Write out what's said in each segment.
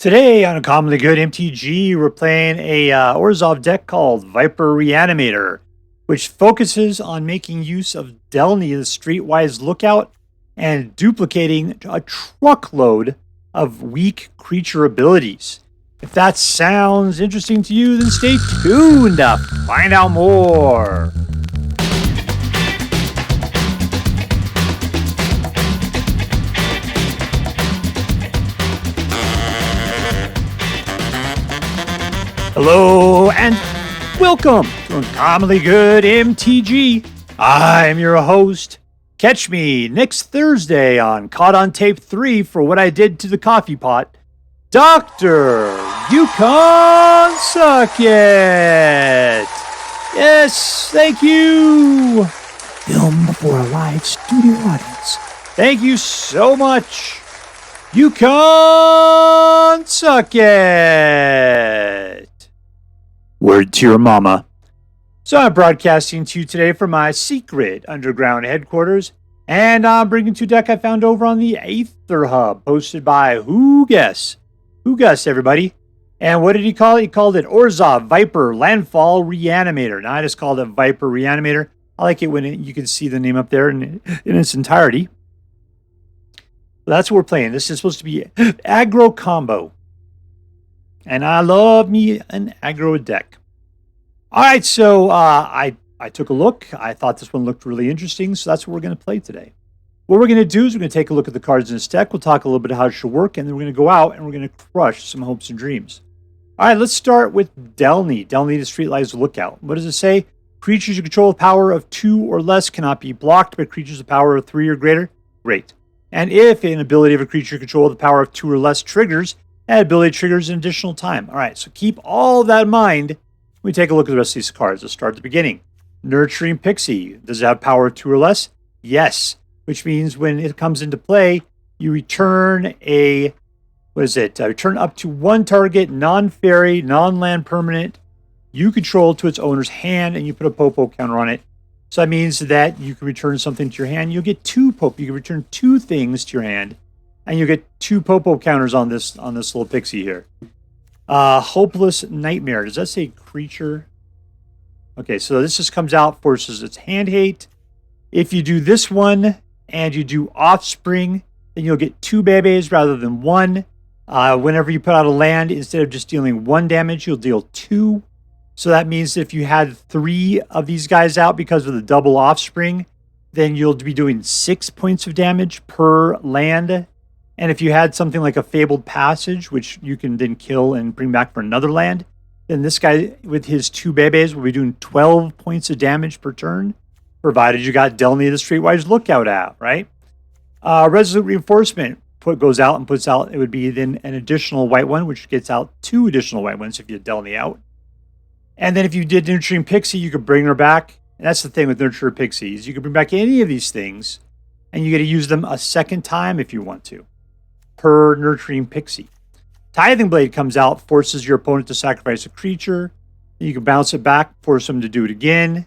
Today on a commonly good MTG, we're playing a Orzhov deck called Viper Reanimator, which focuses on making use of Delney, the Streetwise Lookout, and duplicating a truckload of weak creature abilities. If that sounds interesting to you, then stay tuned to find out more. Hello and welcome to Uncommonly Good MTG. I'm your host. Catch me next Thursday on Caught on Tape 3 for what I did to the coffee pot. Dr. Yukon Suck It! Yes, thank you! Film before a live studio audience. Thank you so much. Yukon Suck It! Word to your mama. So I'm broadcasting to you today from my secret underground headquarters, and I'm bringing to a deck I found over on the Aether Hub, hosted by whoguess. Whoguess, everybody. And what did he call it? He called it Orzhov Viper Landfall Reanimator. Now I just called it Viper Reanimator. I like it when you can see the name up there in its entirety. That's what we're playing. This is supposed to be aggro combo. And I love me an aggro deck. All right, so I took a look. I thought this one looked really interesting, so that's what we're going to play today. What we're going to do is we're going to take a look at the cards in this deck. We'll talk a little bit how it should work, and then we're going to go out and we're going to crush some hopes and dreams. All right, let's start with Delney. Delney, the Streetwise Lookout. What does it say? Creatures you control with power of 2 or less cannot be blocked by creatures with power of 3 or greater. Great. And if an ability of a creature you control with the power of 2 or less triggers, that ability triggers an additional time. All right, so keep all of that in mind. We take a look at the rest of these cards. Let's start at the beginning. Nurturing Pixie. Does it have power of 2 or less? Yes. Which means when it comes into play, you return a, return up to one target, non-fairy, non-land permanent you control to its owner's hand, and you put a Popo counter on it. So that means that you can return something to your hand. You'll get 2 Popo. You can return 2 things to your hand, and you'll get 2 Popo counters on this little pixie here. Hopeless Nightmare. Does that say creature? Okay, so this just comes out, forces its hand hate. If you do this one and you do Offspring, then you'll get 2 bebes rather than 1. Whenever you put out a land, instead of just dealing 1 damage, you'll deal 2. So that means if you had 3 of these guys out because of the double Offspring, then you'll be doing 6 points of damage per land. And if you had something like a Fabled Passage, which you can then kill and bring back for another land, then this guy with his 2 bebes will be doing 12 points of damage per turn, provided you got Delney the Streetwise Lookout out, right? Resolute Reinforcement goes out and puts out, it would be then an additional white one, which gets out 2 additional white ones if you had Delney out. And then if you did Nurturing Pixie, you could bring her back. And that's the thing with Nurturing Pixies. You can bring back any of these things, and you get to use them a second time if you want to, per Nurturing Pixie. Tithing Blade comes out, forces your opponent to sacrifice a creature. You can bounce it back, force them to do it again.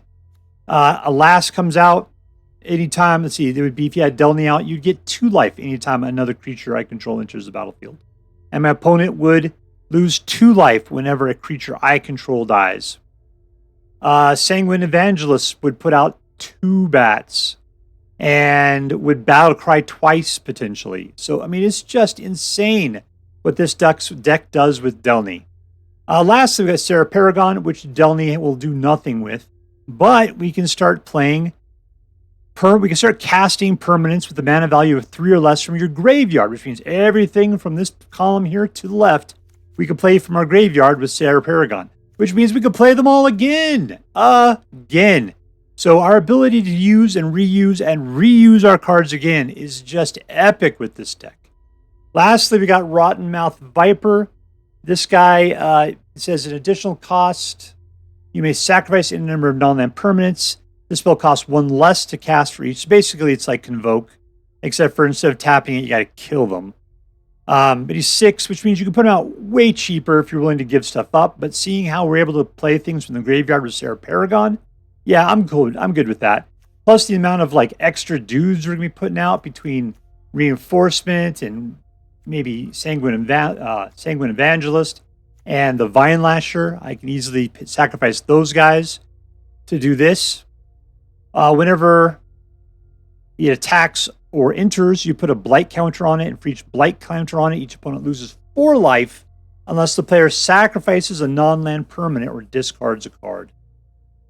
Elas comes out anytime. Let's see, it would be if you had Delney out, you'd get 2 life anytime another creature I control enters the battlefield. And my opponent would lose 2 life whenever a creature I control dies. Sanguine Evangelist would put out 2 bats and would battle cry twice potentially. So, I mean, it's just insane what this deck does with Delney. Lastly, we got Serra Paragon, which Delney will do nothing with. But we can start playing, we can start casting permanents with a mana value of 3 or less from your graveyard, which means everything from this column here to the left, we can play from our graveyard with Serra Paragon, which means we can play them all again. So our ability to use and reuse our cards again is just epic with this deck. Lastly, we got Rottenmouth Viper. This guy says an additional cost. You may sacrifice any number of non-land permanents. This spell costs 1 less to cast for each. So basically, it's like Convoke, except for instead of tapping it, you got to kill them. But he's 6, which means you can put him out way cheaper if you're willing to give stuff up. But seeing how we're able to play things from the graveyard with Serra Paragon, yeah, I'm good with that. Plus the amount of like extra dudes we're going to be putting out between reinforcement and maybe Sanguine Evangelist and the Vinelasher. I can easily sacrifice those guys to do this. Whenever he attacks or enters, you put a blight counter on it, and for each blight counter on it, each opponent loses 4 life unless the player sacrifices a non-land permanent or discards a card.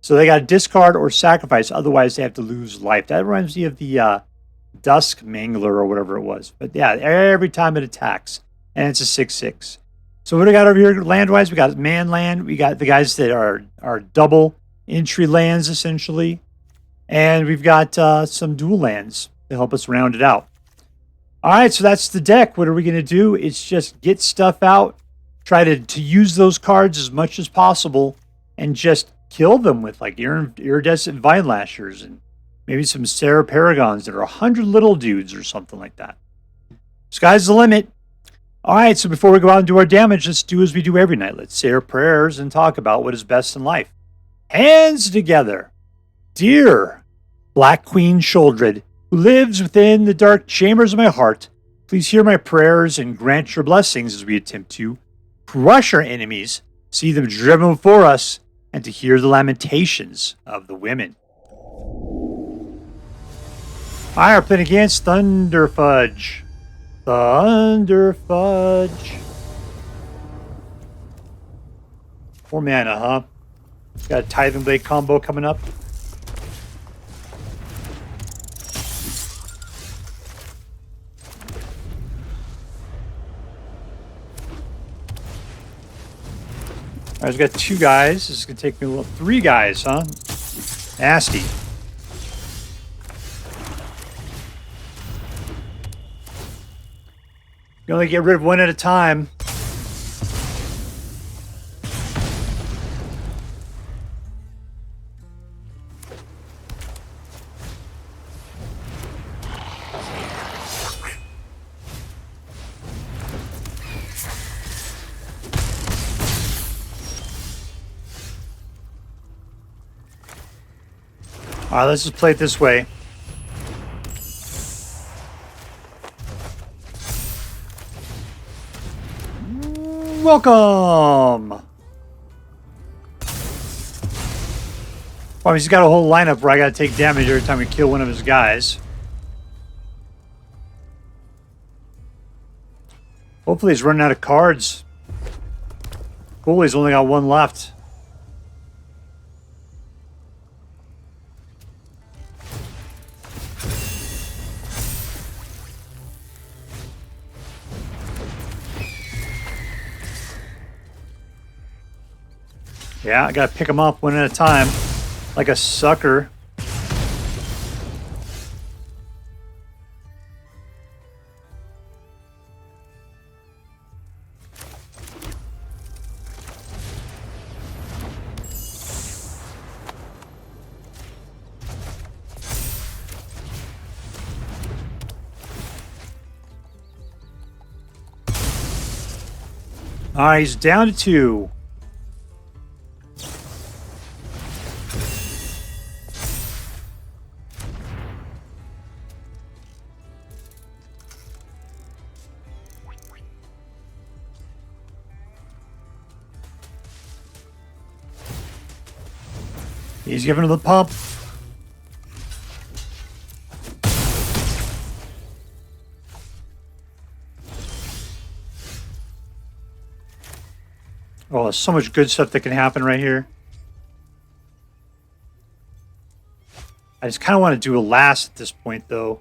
So they got to discard or sacrifice, otherwise they have to lose life. That reminds me of the Dusk Mangler or whatever it was. But yeah, every time it attacks, and it's a 6/6. So what do we got over here land-wise? We got man land. We got the guys that are double entry lands, essentially. And we've got some dual lands to help us round it out. All right, so that's the deck. What are we going to do? It's just get stuff out, try to use those cards as much as possible, and just kill them with like Iridescent Vinelashers and maybe some Serra Paragons that are 100 little dudes or something like that. Sky's the limit. All right, so before we go out and do our damage, let's do as we do every night. Let's say our prayers and talk about what is best in life. Hands together. Dear Black Queen Sholdred, who lives within the dark chambers of my heart, please hear my prayers and grant your blessings as we attempt to crush our enemies, see them driven before us, and to hear the lamentations of the women. I are playing against Thunderfudge. Thunderfudge. 4 mana, huh? Got a Tithing Blade combo coming up. I just got 2 guys. This is going to take me a little... 3 guys, huh? Nasty. You only get rid of 1 at a time. All right, let's just play it this way. Welcome! Well, he's got a whole lineup where I gotta take damage every time we kill one of his guys. Hopefully he's running out of cards. Cool, he's only got 1 left. Yeah, I gotta pick them up 1 at a time, like a sucker. All right, he's down to 2. He's giving her the pump. Oh, there's so much good stuff that can happen right here. I just kind of want to do a last at this point, though.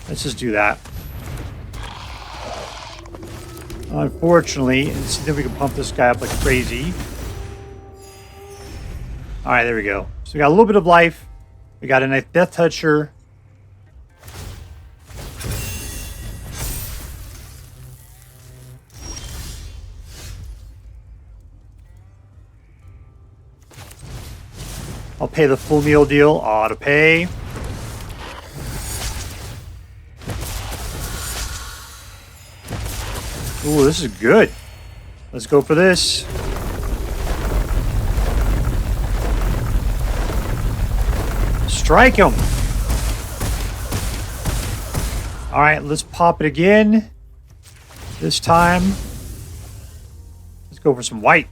Let's just do that. Unfortunately, and see if we can pump this guy up like crazy. All right, there we go. So we got a little bit of life. We got a nice Death Toucher. I'll pay the full meal deal. Auto pay. Ooh, this is good. Let's go for this. Strike him. All right, let's pop it again. This time, let's go for some white.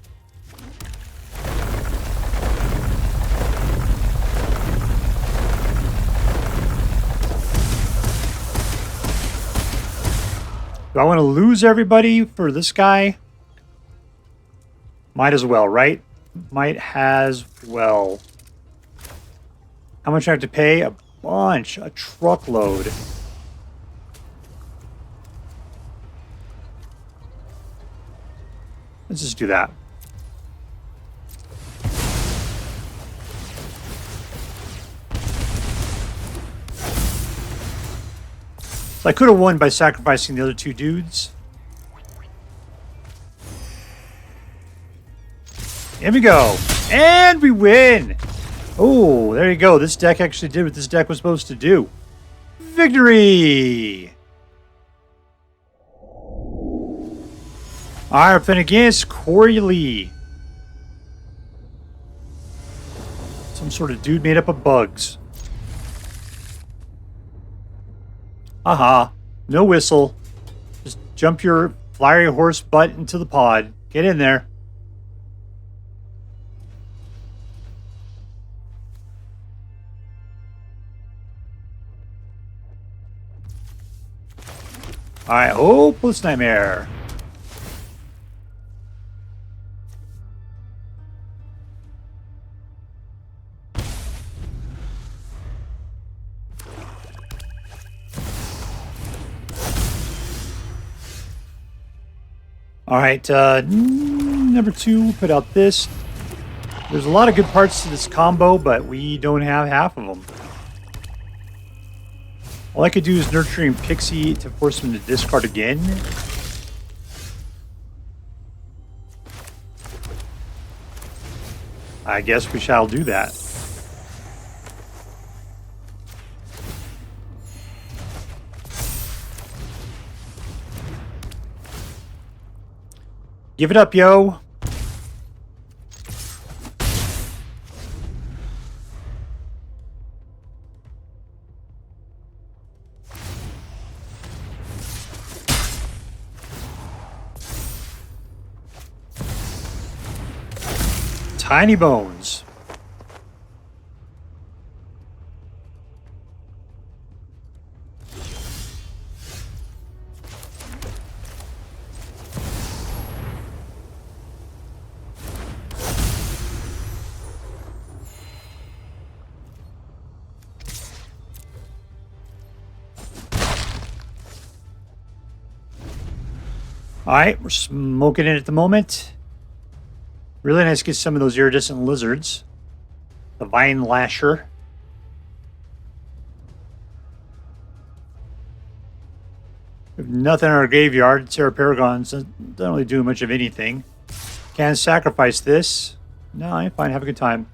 Do I want to lose everybody for this guy? Might as well, right? Might as well. How much do I have to pay? A bunch. A truckload. Let's just do that. So I could have won by sacrificing the other two dudes. Here we go. And we win. Oh, there you go. This deck actually did what this deck was supposed to do. Victory! Alright, we're playing against Corylee. Some sort of dude made up of bugs. Aha. No whistle. Just jump your flyery horse butt into the pod. Get in there. Alright, hopeless nightmare. Alright, number 2, put out this. There's a lot of good parts to this combo, but we don't have half of them. All I could do is Nurturing Pixie to force him to discard again. I guess we shall do that. Give it up, yo. Tiny bones. All right, we're smoking it at the moment. Really nice to get some of those iridescent lizards. The Vinelasher. We have nothing in our graveyard. Serra Paragon doesn't really do much of anything. Can't sacrifice this. No, I'm fine. Have a good time.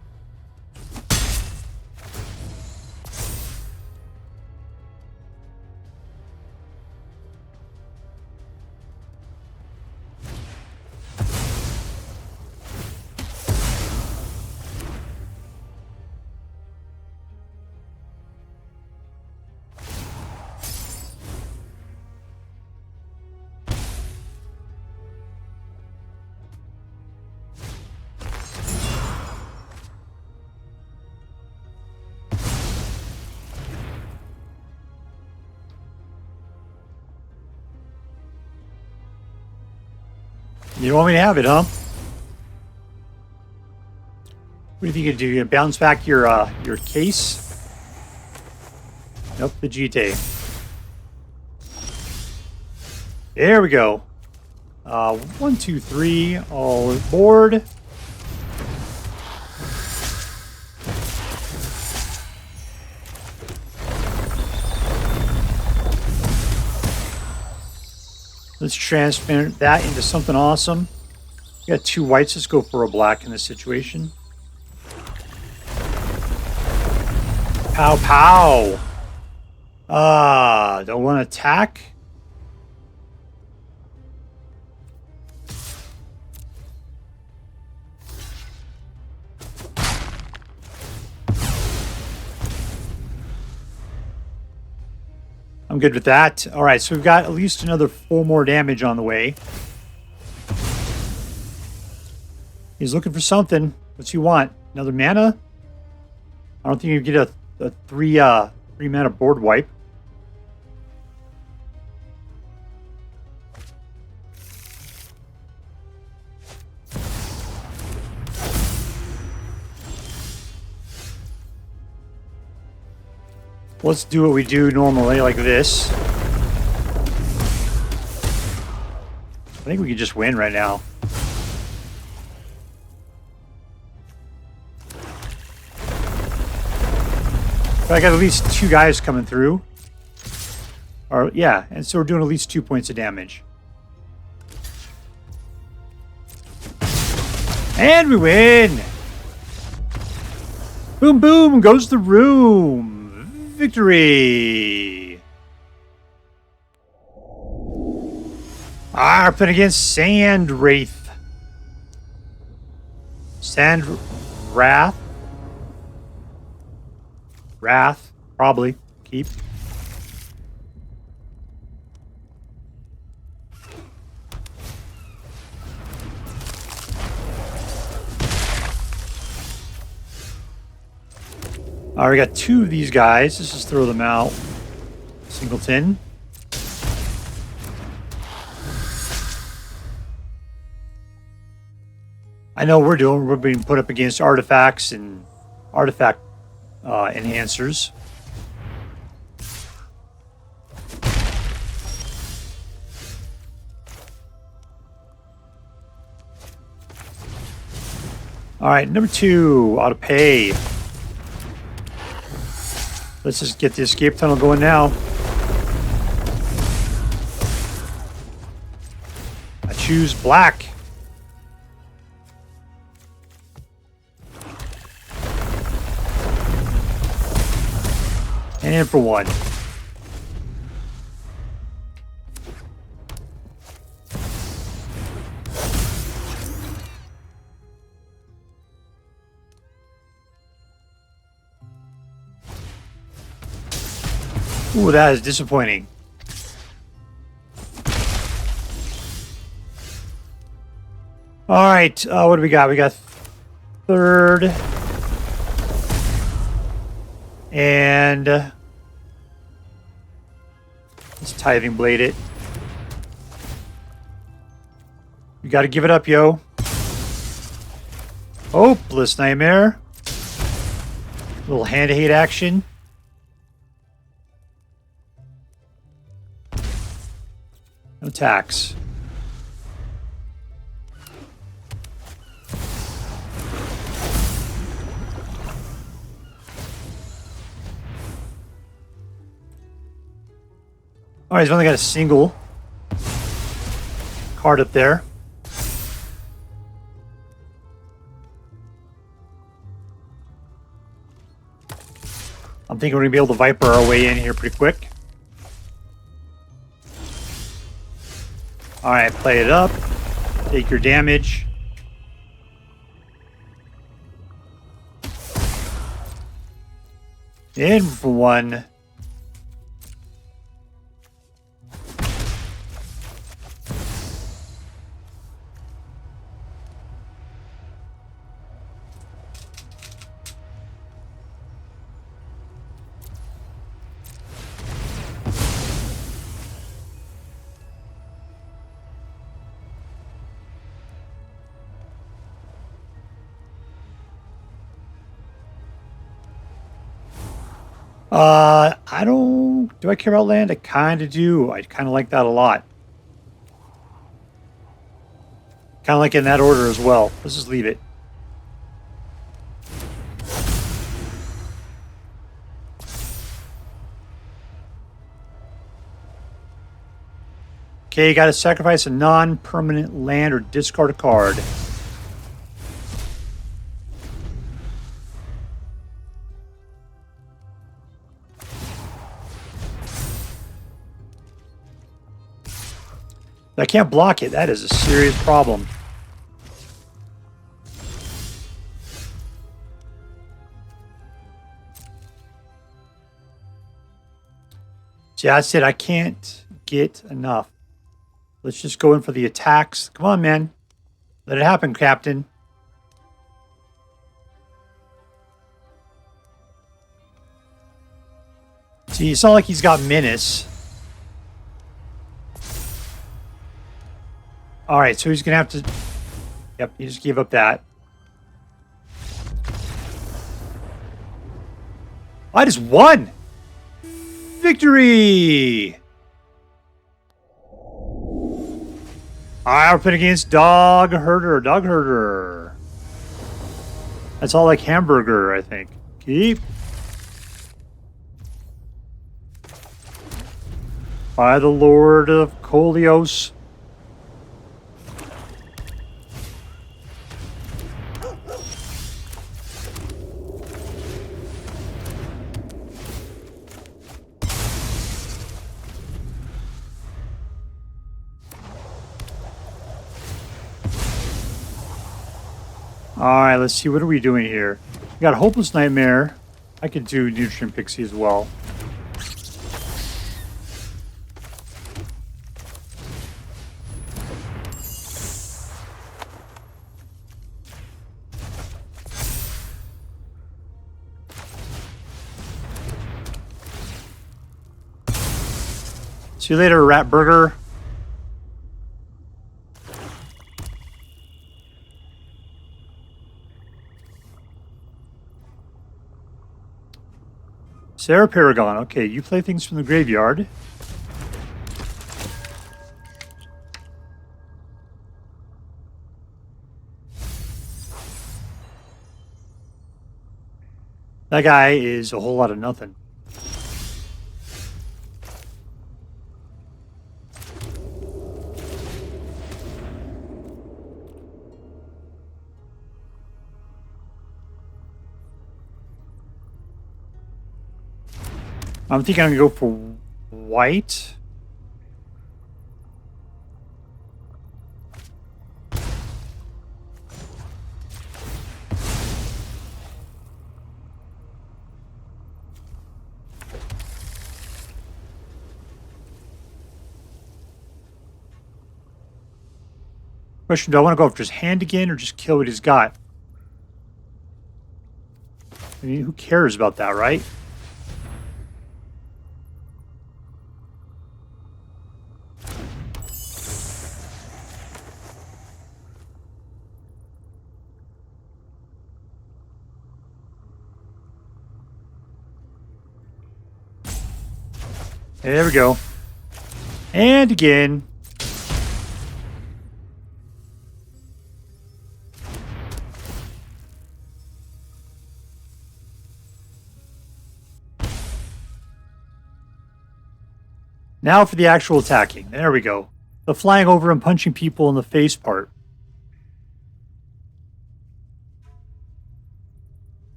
You don't want me to have it, huh? What do you think you do? You bounce back your case? Nope, the GT. There we go. 1, 2, 3, all aboard. Let's transmute that into something awesome. We got 2 whites. Let's go for a black in this situation. Pow pow. Don't want to attack. I'm good with that. All right, so we've got at least another 4 more damage on the way. He's looking for something. What's he want? Another mana? I don't think you get a 3 mana board wipe. Let's do what we do normally, like this. I think we can just win right now. But I got at least 2 guys coming through. Or yeah, and so we're doing at least 2 points of damage. And we win! Boom, boom, goes the room. Victory! We're playing against Sand Wraith. Sand Wrath? Wrath, probably. Keep. All right, we got 2 of these guys. Let's just throw them out. Singleton. I know we're being put up against artifacts and artifact enhancers. All right, number 2, auto pay. Let's just get the escape tunnel going now. I choose black. And for 1. Ooh, that is disappointing. All right, what do we got? We got 3rd. And let's Tithing Blade it. You got to give it up, yo. Hopeless Nightmare. Little hand-to-hate action. No tax. All right, he's only got a single card up there. I'm thinking we're going to be able to Viper our way in here pretty quick. All right, play it up. Take your damage. In for 1. I don't... Do I care about land? I kind of do. I kind of like that a lot. Kind of like in that order as well. Let's just leave it. Okay, you got to sacrifice a non-permanent land or discard a card. I can't block it. That is a serious problem. See, that's it. I can't get enough. Let's just go in for the attacks. Come on, man. Let it happen, Captain. See, it's not like he's got menace. Alright, so he's going to have to... Yep, he just gave up that. I just won! Victory! Alright, we're playing against DogHerder. DogHerder. That's all like hamburger, I think. Keep. By the Lord of Koilos. Alright, let's see. What are we doing here? We got Hopeless Nightmare. I could do Nurturing Pixie as well. See you later, Rat Burger. Serra Paragon. Okay, you play things from the graveyard. That guy is a whole lot of nothing. I'm thinking I'm going to go for white. Question, do I want to go after his hand again or just kill what he's got? I mean, who cares about that, right? There we go. And again. Now for the actual attacking. There we go. The flying over and punching people in the face part.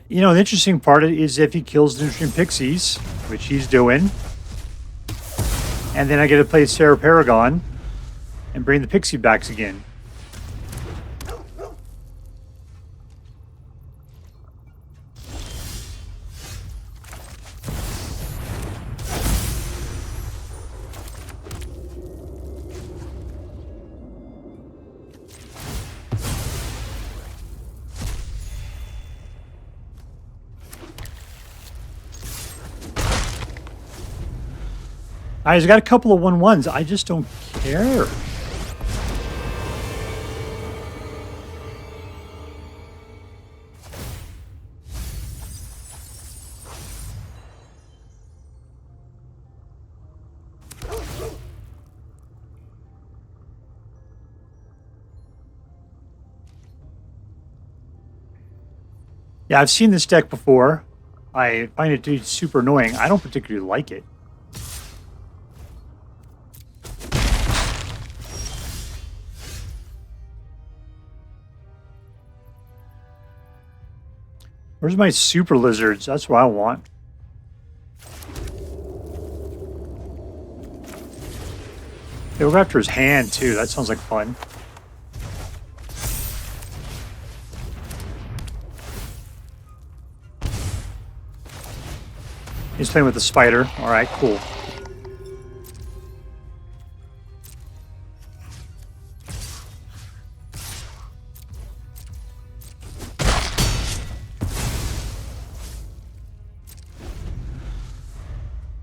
You know, the interesting part is if he kills Nurturing Pixies, which he's doing, and then I get to play Serra Paragon and bring the Pixie backs again. He's got a couple of 1/1s. I just don't care. Yeah, I've seen this deck before. I find it to be super annoying. I don't particularly like it. Where's my super lizards? That's what I want. We'll go after his hand, too. That sounds like fun. He's playing with the spider. All right, cool.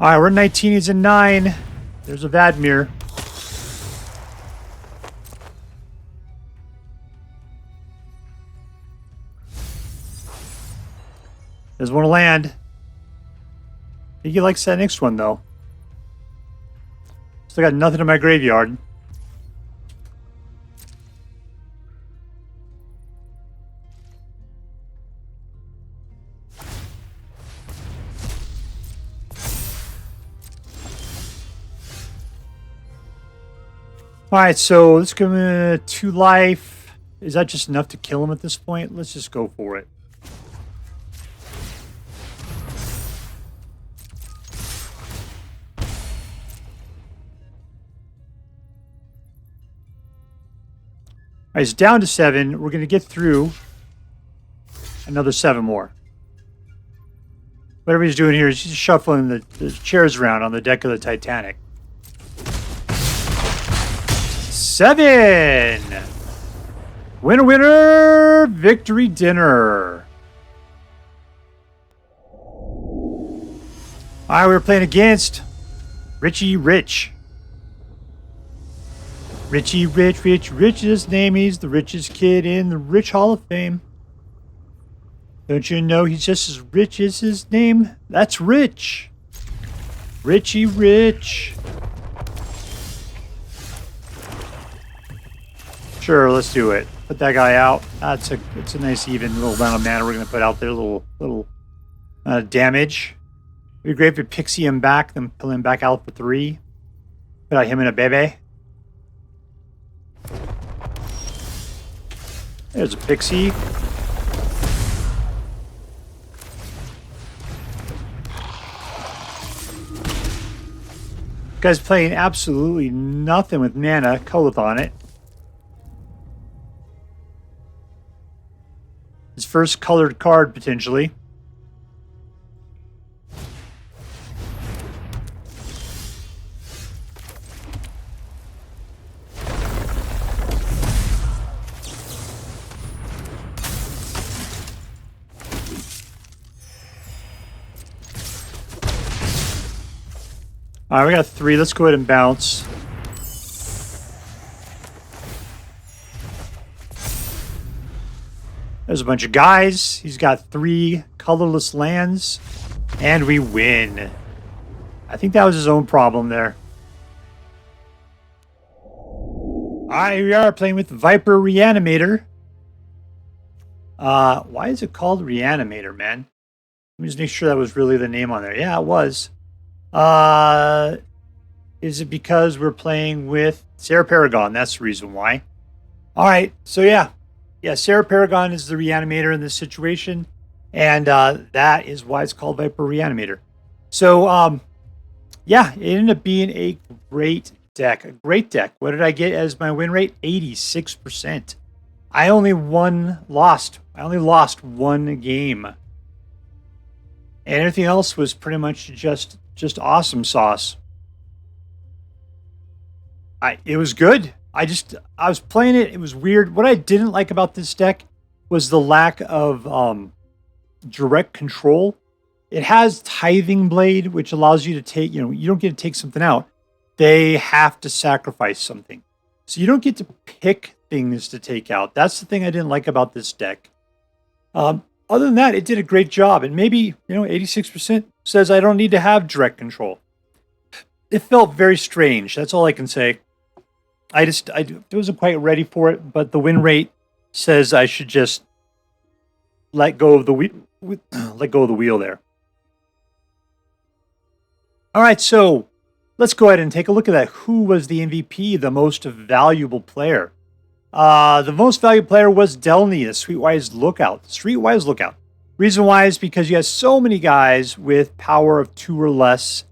All right, we're 19. He's a 9. There's a Vadmir. Doesn't want to land. I think he likes that next one, though. Still got nothing in my graveyard. Alright, so let's give him 2 life. Is that just enough to kill him at this point? Let's just go for it. All right, it's down to 7. We're going to get through another 7 more. Whatever he's doing here is he's shuffling the chairs around on the deck of the Titanic. 7! Winner, winner! Victory dinner. All right, we were playing against Richie Rich. Richie Rich, Rich is his name. He's the richest kid in the Rich Hall of Fame. Don't you know he's just as rich as his name? That's Rich. Richie Rich. Sure, let's do it. Put that guy out. It's a nice even little amount of mana we're gonna put out there. Little damage. It'd be great if we pixie him back, then pull him back out for 3. Put out him in a bebe. There's a pixie. Guy's playing absolutely nothing with mana. Coleth on it. His first colored card, potentially. All right, we got 3. Let's go ahead and bounce. There's a bunch of guys. He's got 3 colorless lands, and we win. I think that was his own problem there. All right, here we are playing with Viper Reanimator. Why is it called Reanimator, man? Let me just make sure that was really the name on there. Yeah, it was. Is it because we're playing with Serra Paragon? That's the reason why. All right, so yeah, Serra Paragon is the Reanimator in this situation, and that is why it's called Viper Reanimator. So, yeah, it ended up being a great deck. What did I get as my win rate? 86%. I only lost 1 game, and everything else was pretty much just awesome sauce. It was good. I was playing it. It was weird. What I didn't like about this deck was the lack of direct control. It has Tithing Blade, which allows you to take, you don't get to take something out. They have to sacrifice something. So you don't get to pick things to take out. That's the thing I didn't like about this deck. Other than that, it did a great job. And maybe, 86% says I don't need to have direct control. It felt very strange. That's all I can say. I wasn't quite ready for it, but the win rate says I should just let go of the wheel there. All right, so let's go ahead and take a look at that. Who was the MVP, the most valuable player? The most valuable player was Delney, the Streetwise Lookout. Reason why is because you have so many guys with power of 2 or less,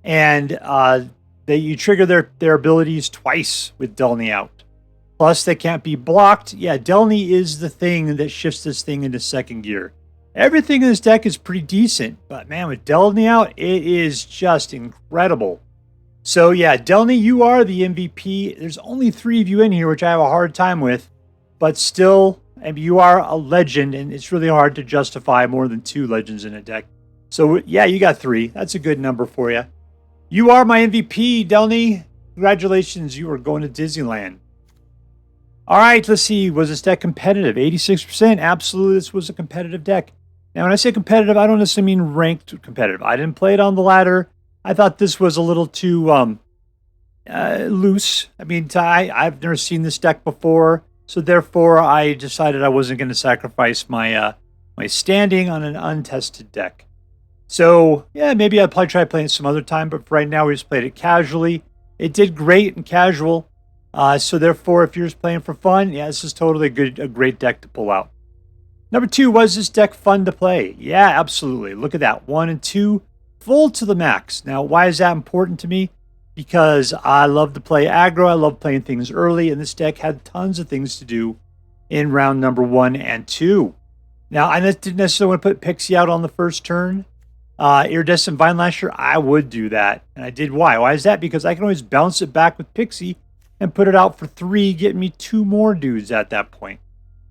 and that you trigger their abilities twice with Delney out. Plus, they can't be blocked. Yeah, Delney is the thing that shifts this thing into second gear. Everything in this deck is pretty decent, but man, with Delney out, it is just incredible. So yeah, Delney, you are the MVP. There's only 3 of you in here, which I have a hard time with, but still, I mean, you are a legend, and it's really hard to justify more than 2 legends in a deck. So yeah, you got 3. That's a good number for you. You are my MVP, Delney. Congratulations, you are going to Disneyland. All right, let's see. Was this deck competitive? 86%. Absolutely, this was a competitive deck. Now, when I say competitive, I don't necessarily mean ranked competitive. I didn't play it on the ladder. I thought this was a little too loose. I mean, I've never seen this deck before, so therefore I decided I wasn't going to sacrifice my my standing on an untested deck. So, yeah, maybe I'll probably try playing it some other time, but for right now we just played it casually. It did great in casual. So therefore, if you're just playing for fun, yeah, this is totally a great deck to pull out. Number 2, was this deck fun to play? Yeah, absolutely. Look at that. 1 and 2, full to the max. Now, why is that important to me? Because I love to play aggro. I love playing things early, and this deck had tons of things to do in round number 1 and 2. Now, I didn't necessarily want to put Pixie out on the first turn. Iridescent Vinelasher, I would do that. And I did. Why? Why is that? Because I can always bounce it back with Pixie and put it out for 3, getting me 2 more dudes at that point.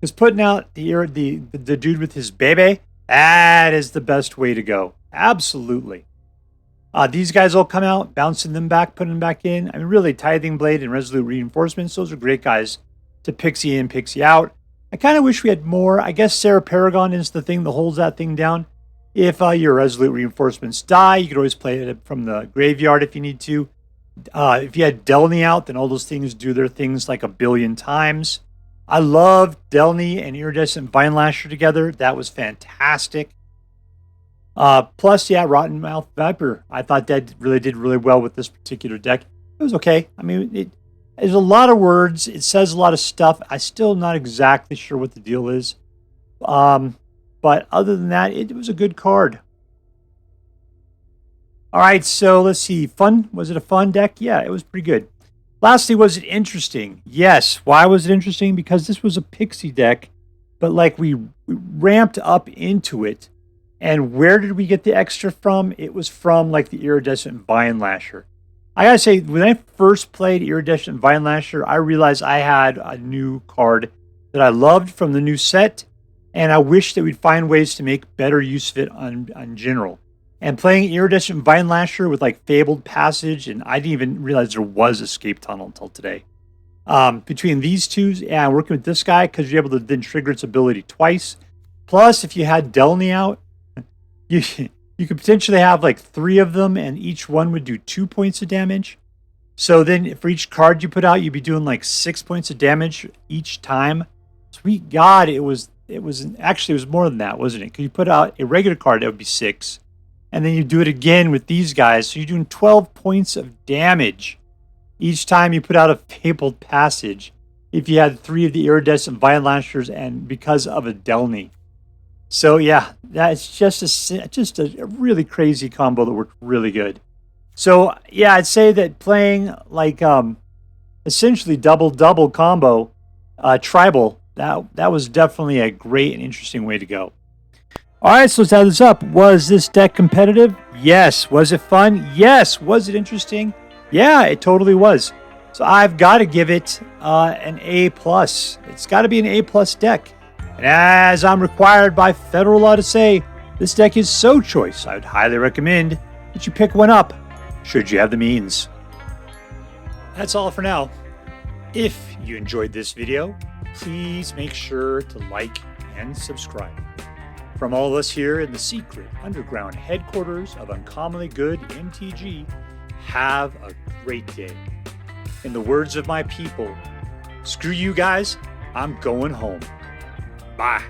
Because putting out the dude with his baby, that is the best way to go. Absolutely. These guys all come out, bouncing them back, putting them back in. I mean, really, Tithing Blade and Resolute Reinforcements, those are great guys to Pixie in, Pixie out. I kind of wish we had more. I guess Serra Paragon is the thing that holds that thing down. If your Resolute Reinforcements die, you could always play it from the graveyard if you need to. If you had Delney out, then all those things do their things like a billion times. I loved Delney and Iridescent Vinelasher together. That was fantastic. Plus, yeah, Rottenmouth Viper. I thought that really did really well with this particular deck. It was okay. I mean, there's a lot of words. It says a lot of stuff. I'm still not exactly sure what the deal is. But other than that, it was a good card. All right, so let's see. Fun? Was it a fun deck? Yeah, it was pretty good. Lastly, was it interesting? Yes. Why was it interesting? Because this was a Pixie deck, but like we ramped up into it. And where did we get the extra from? It was from like the Iridescent Vinelasher. I gotta say, when I first played Iridescent Vinelasher, I realized I had a new card that I loved from the new set, and I wish that we'd find ways to make better use of it on general. And playing Iridescent Vinelasher with like Fabled Passage, and I didn't even realize there was Escape Tunnel until today. Between these two, and working with this guy, because you're able to then trigger its ability twice. Plus, if you had Delney out, you could potentially have like 3 of them, and each one would do 2 points of damage. So then for each card you put out, you'd be doing like 6 points of damage each time. Sweet God, it was more than that, wasn't it? Because you put out a regular card, that would be 6. And then you do it again with these guys. So you're doing 12 points of damage each time you put out a Fabled Passage. If you had 3 of the Iridescent Vinelashers and because of a Delney. So yeah, that's just a really crazy combo that worked really good. So yeah, I'd say that playing like essentially double combo tribal, that was definitely a great and interesting way to go. All right, so let's add this up. Was this deck competitive? Yes. Was it fun? Yes. Was it interesting? Yeah, it totally was. So I've got to give it an A+. It's got to be an A+ deck. And as I'm required by federal law to say, this deck is so choice, I would highly recommend that you pick one up, should you have the means. That's all for now. If you enjoyed this video, please make sure to like and subscribe. From all of us here in the secret underground headquarters of Uncommonly Good MTG, have a great day. In the words of my people, screw you guys, I'm going home. Bye.